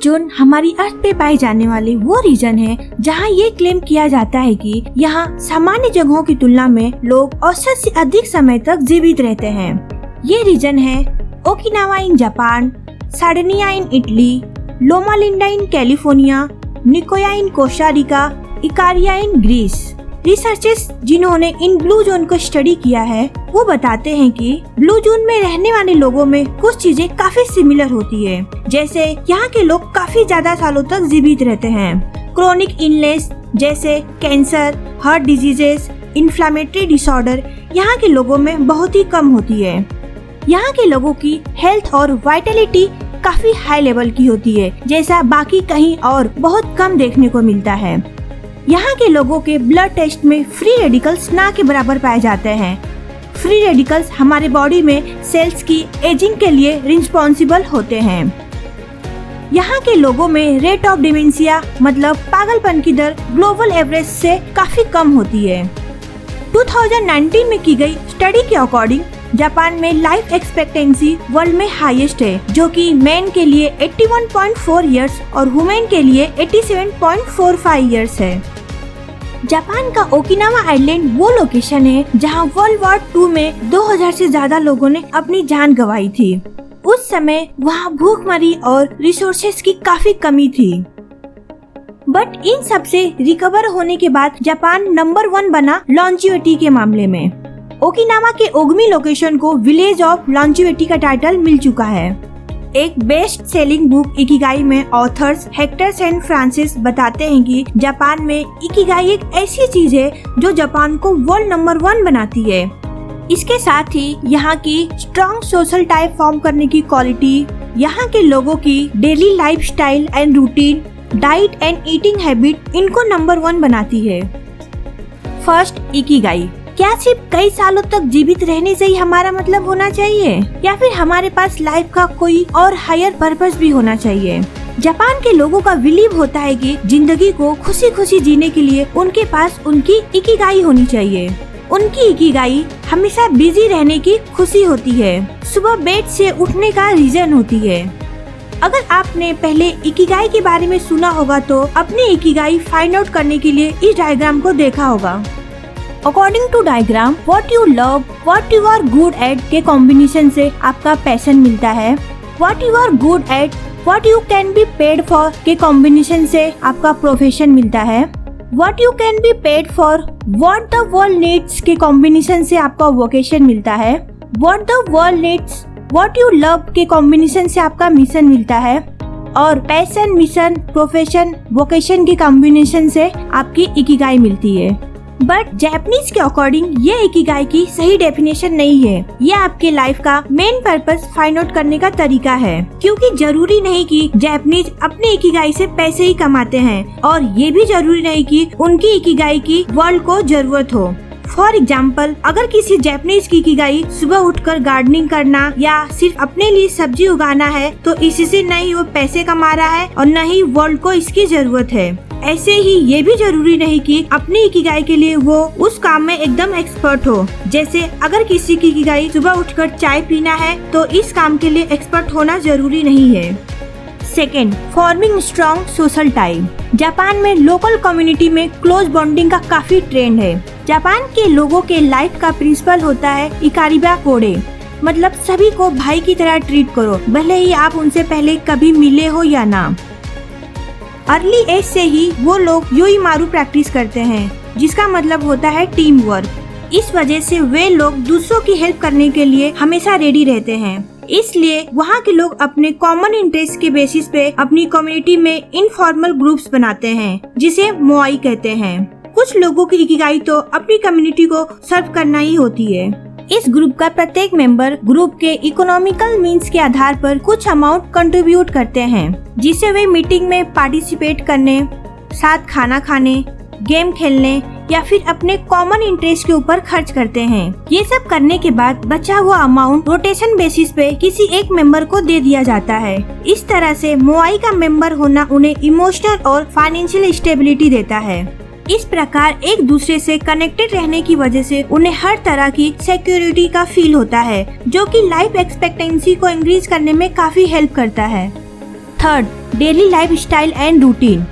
Zone हमारी अर्थ पे पाए जाने वाले वो रीजन है जहाँ ये क्लेम किया जाता है कि यहाँ सामान्य जगहों की तुलना में लोग औसत से अधिक समय तक जीवित रहते हैं। ये रीजन है Okinawa in Japan, Sardinia in Italy, Loma Linda in California, Nicoya in Costa Rica, Ikaria in Greece. Researchers जिन्होंने इन ब्लू जोन को स्टडी किया है वो बताते हैं कि ब्लू जोन में रहने वाले लोगों में कुछ चीजें काफी सिमिलर होती है, जैसे यहाँ के लोग काफी ज्यादा सालों तक जीवित रहते हैं। क्रोनिक इलनेस जैसे cancer, heart diseases, inflammatory disorder यहाँ के लोगों में बहुत ही कम होती है। यहाँ के लोगों की हेल्थ और वाइटलिटी काफी हाई लेवल की होती है, जैसा बाकी कहीं और बहुत कम देखने को मिलता है। यहाँ के लोगों के ब्लड टेस्ट में फ्री रेडिकल्स ना के बराबर पाए जाते हैं। फ्री रेडिकल्स हमारे बॉडी में सेल्स की एजिंग के लिए रिस्पॉन्सिबल होते हैं। यहाँ के लोगों में रेट ऑफ डिमेंशिया मतलब पागलपन की दर ग्लोबल एवरेज से काफी कम होती है। 2019 में की गई स्टडी के अकॉर्डिंग जापान में लाइफ एक्सपेक्टेंसी वर्ल्ड में हाईएस्ट है, जो कि मेन के लिए 81.4 इयर्स और वुमेन के लिए 87.45 इयर्स है। जापान का ओकिनावा आइलैंड वो लोकेशन है जहां वर्ल्ड वॉर 2 में 2000 से ज्यादा लोगों ने अपनी जान गंवाई थी। उस समय वहां भूखमरी और रिसोर्सेज की काफी कमी थी, बट इन सब से रिकवर होने के बाद जापान नंबर 1 बना लॉन्जिविटी के मामले में। ओकिनावा के ओगमी लोकेशन को विलेज ऑफ लॉन्जिविटी का टाइटल मिल चुका है। एक बेस्ट सेलिंग बुक इकिगाई में ऑथर्स हेक्टर सेंट फ्रांसिस बताते हैं कि जापान में इकिगाई एक ऐसी चीज है जो जापान को वर्ल्ड नंबर 1 बनाती है। इसके साथ ही यहाँ की स्ट्रॉन्ग सोशल टाइप फॉर्म करने की क्वालिटी, यहाँ के लोगों की daily lifestyle and routine, diet and eating habit इनको नंबर 1 बनाती है। First, Ikigai. क्या सिर्फ कई सालों तक जीवित रहने से ही हमारा मतलब होना चाहिए या फिर हमारे पास लाइफ का कोई और हायर पर्पस भी होना चाहिए? जापान के लोगों का बिलीव होता है कि जिंदगी को खुशी खुशी जीने के लिए उनके पास उनकी इकिगाई होनी चाहिए। उनकी इकिगाई हमेशा बिजी रहने की खुशी होती है, सुबह बेड से उठने का रीजन होती है। अगर आपने पहले इकिगाई के बारे में सुना होगा तो अपनी इकिगाई फाइंड आउट करने के लिए इस डायग्राम को देखा होगा। According to diagram, what you love, what you are good at के कॉम्बिनेशन से आपका पैशन मिलता है। What you are good at, what you can be paid for के कॉम्बिनेशन से आपका प्रोफेशन मिलता है। What you can be paid for, what the world needs के कॉम्बिनेशन से आपका वोकेशन मिलता है। What the world needs, what you love के कॉम्बिनेशन से आपका मिशन मिलता है। और पैशन, मिशन, प्रोफेशन, वोकेशन के कॉम्बिनेशन से आपकी इकिगाई मिलती है। बट जापानीज के अकॉर्डिंग ये इकिगाई की सही डेफिनेशन नहीं है। ये आपके लाइफ का मेन पर्पस फाइंड आउट करने का तरीका है, क्योंकि जरूरी नहीं कि जापानीज अपने इकिगाई से पैसे ही कमाते हैं और ये भी जरूरी नहीं कि उनकी इकिगाई की वर्ल्ड को जरूरत हो। फॉर एग्जाम्पल, अगर किसी जापानीज की इकिगाई सुबह उठकर गार्डनिंग करना या सिर्फ अपने लिए सब्जी उगाना है तो इसी से न ही वो पैसे कमा रहा है और न ही वर्ल्ड को इसकी जरूरत है। ऐसे ही ये भी जरूरी नहीं कि अपनी इकिगाई के लिए वो उस काम में एकदम एक्सपर्ट हो। जैसे अगर किसी की इकिगाई सुबह उठकर चाय पीना है तो इस काम के लिए एक्सपर्ट होना जरूरी नहीं है। Second, forming strong social tie. Japan में लोकल कम्युनिटी में क्लोज बॉन्डिंग का काफी ट्रेंड है। जापान के लोगों के लाइफ का प्रिंसिपल होता है इकारिबा कोडे, मतलब सभी को भाई की तरह ट्रीट करो, भले ही आप उनसे पहले कभी मिले हो या ना। अर्ली एज से ही वो लोग योईमारू प्रैक्टिस करते हैं, जिसका मतलब होता है टीम वर्क। इस वजह से वे लोग दूसरों की हेल्प करने के लिए हमेशा रेडी रहते हैं। इसलिए वहाँ के लोग अपने कॉमन इंटरेस्ट के बेसिस पे अपनी कम्युनिटी में इनफॉर्मल ग्रुप्स बनाते हैं, जिसे मोआई कहते हैं। कुछ लोगों की इकिगाई तो अपनी कम्युनिटी को सर्व करना ही होती है। इस ग्रुप का प्रत्येक मेंबर ग्रुप के इकोनॉमिकल मीन्स के आधार पर कुछ अमाउंट कंट्रीब्यूट करते हैं, जिसे वे मीटिंग में पार्टिसिपेट करने, साथ खाना खाने, गेम खेलने या फिर अपने कॉमन इंटरेस्ट के ऊपर खर्च करते हैं। ये सब करने के बाद बचा हुआ अमाउंट रोटेशन बेसिस पे किसी एक मेंबर को दे दिया जाता है। इस तरह से मोआई का मेंबर होना उन्हें इमोशनल और फाइनेंशियल स्टेबिलिटी देता है। इस प्रकार एक दूसरे से कनेक्टेड रहने की वजह से उन्हें हर तरह की सिक्योरिटी का फील होता है, जो कि लाइफ एक्सपेक्टेंसी को इंक्रीज करने में काफी हेल्प करता है। Third, daily lifestyle and routine.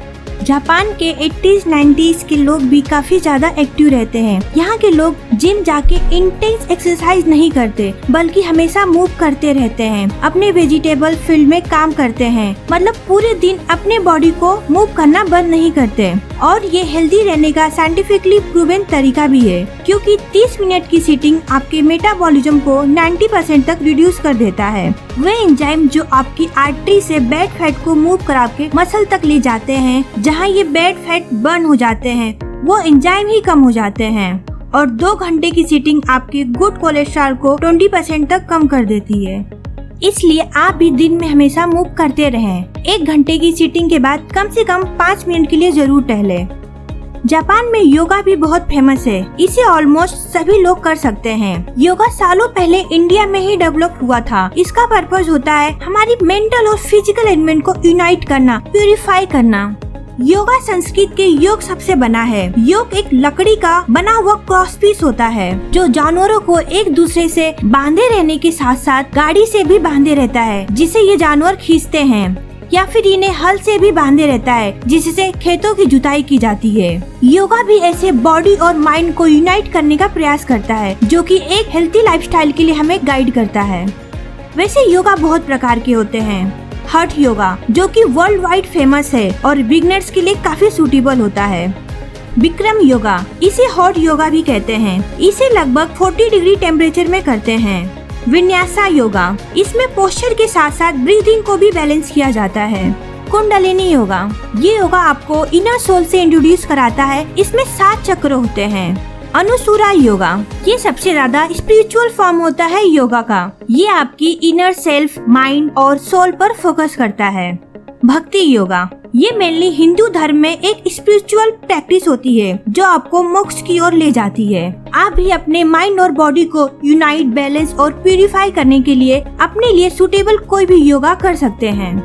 Japan के 80s-90s के लोग भी काफी ज्यादा एक्टिव रहते हैं। यहाँ के लोग जिम जाके इंटेंस एक्सरसाइज नहीं करते, बल्कि हमेशा मूव करते रहते हैं। अपने वेजिटेबल फील्ड में काम करते हैं, मतलब पूरे दिन अपने बॉडी को मूव करना बंद नहीं करते। और ये हेल्दी रहने का साइंटिफिकली प्रूवन तरीका भी है, क्योंकि 30 मिनट की सीटिंग आपके मेटाबॉलिज्म को 90% तक रिड्यूस कर देता है। वे एंजाइम जो आपकी आर्टरी से बैड फैट को मूव करा के मसल तक ले जाते हैं, जहाँ ये बैड फैट बर्न हो जाते हैं, वो एंजाइम ही कम हो जाते हैं। और 2 घंटे की सीटिंग आपके गुड कोलेस्ट्रॉल को 20% तक कम कर देती है। इसलिए आप भी दिन में हमेशा मूव करते रहें। 1 घंटे की सीटिंग के बाद कम से कम 5 मिनट के लिए जरूर टहलें। जापान में योगा भी बहुत फेमस है। इसे ऑलमोस्ट सभी लोग कर सकते हैं। योगा सालों पहले इंडिया में ही डेवलप हुआ था। इसका पर्पस होता है हमारी मेंटल और फिजिकल एलिमेंट को यूनाइट करना, प्यूरिफाई करना। योगा संस्कृत के योग सबसे बना है। योग एक लकड़ी का बना हुआ क्रॉस पीस होता है, जो जानवरों को एक दूसरे से बांधे रहने के साथ साथ गाड़ी से भी बांधे रहता है, जिसे ये जानवर खींचते हैं, या फिर इन्हें हल से भी बांधे रहता है, जिससे खेतों की जुताई की जाती है। योगा भी ऐसे बॉडी और माइंड को यूनाइट करने का प्रयास करता है, जो कि एक हेल्थी लाइफस्टाइल के लिए हमें गाइड करता है। वैसे योगा बहुत प्रकार के होते हैं। हठ योगा, जो कि वर्ल्ड वाइड फेमस है और बिगनर्स के लिए काफी सूटेबल होता है। विक्रम योगा, इसे हॉट योगा भी कहते हैं। इसे लगभग 40 डिग्री टेम्परेचर में करते हैं। विन्यासा योगा, इसमें पोस्चर के साथ साथ ब्रीदिंग को भी बैलेंस किया जाता है। कुंडलिनी योगा, ये योगा आपको इनर सोल से इंट्रोड्यूस कराता है। इसमें 7 चक्र होते हैं। अनुसूरा योगा, ये सबसे ज्यादा स्पिरिचुअल फॉर्म होता है योगा का। ये आपकी इनर सेल्फ, माइंड और सोल पर फोकस करता है। भक्ति योगा, ये मेनली हिंदू धर्म में एक स्पिरिचुअल प्रैक्टिस होती है, जो आपको मोक्ष की ओर ले जाती है। आप भी अपने माइंड और बॉडी को यूनाइट, बैलेंस और प्यूरिफाई करने के लिए अपने लिए सूटेबल कोई भी योगा कर सकते हैं।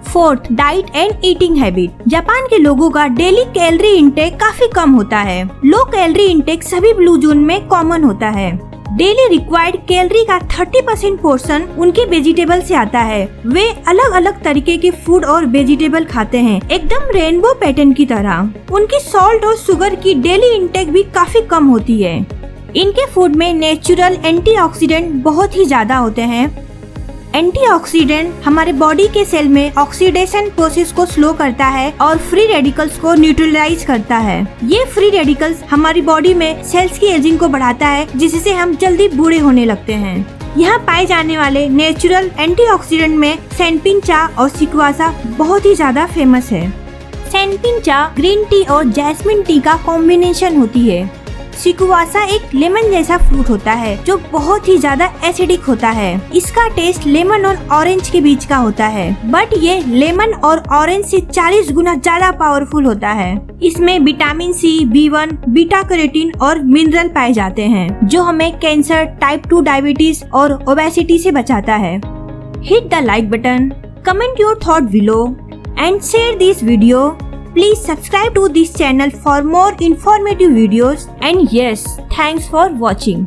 Fourth, diet and eating habit. Japan के लोगों का डेली कैलोरी इंटेक काफी कम होता है। लो कैलोरी इंटेक सभी ब्लू जोन में कॉमन होता है। डेली रिक्वायर्ड कैलोरी का 30% पोर्शन उनके वेजिटेबल से आता है। वे अलग अलग तरीके के फूड और वेजिटेबल खाते हैं, एकदम रेनबो पैटर्न की तरह। उनकी सॉल्ट और शुगर की डेली इंटेक भी काफी कम होती है। इनके फूड में नेचुरल एंटीऑक्सीडेंट बहुत ही ज्यादा होते हैं। एंटीऑक्सीडेंट हमारे बॉडी के सेल में ऑक्सीडेशन प्रोसेस को स्लो करता है और फ्री रेडिकल्स को न्यूट्रलाइज करता है। ये फ्री रेडिकल्स हमारी बॉडी में सेल्स की एजिंग को बढ़ाता है, जिससे हम जल्दी बूढ़े होने लगते हैं। यहाँ पाए जाने वाले नेचुरल एंटीऑक्सीडेंट में सैनपिन चा और सिक्वासा बहुत ही ज्यादा फेमस है। सैनपिन चा ग्रीन टी और जैस्मिन टी का कॉम्बिनेशन होती है। सिकुवासा एक लेमन जैसा फ्रूट होता है, जो बहुत ही ज्यादा एसिडिक होता है। इसका टेस्ट लेमन और ऑरेंज के बीच का होता है, बट ये लेमन और ऑरेंज से 40 गुना ज्यादा पावरफुल होता है। इसमें vitamin C, B1, beta carotene और मिनरल पाए जाते हैं, जो हमें कैंसर, टाइप 2 डायबिटीज और ओबेसिटी से बचाता है। Hit the like button, comment your thought below and share this video. Please subscribe to this channel for more informative videos, and yes, thanks for watching.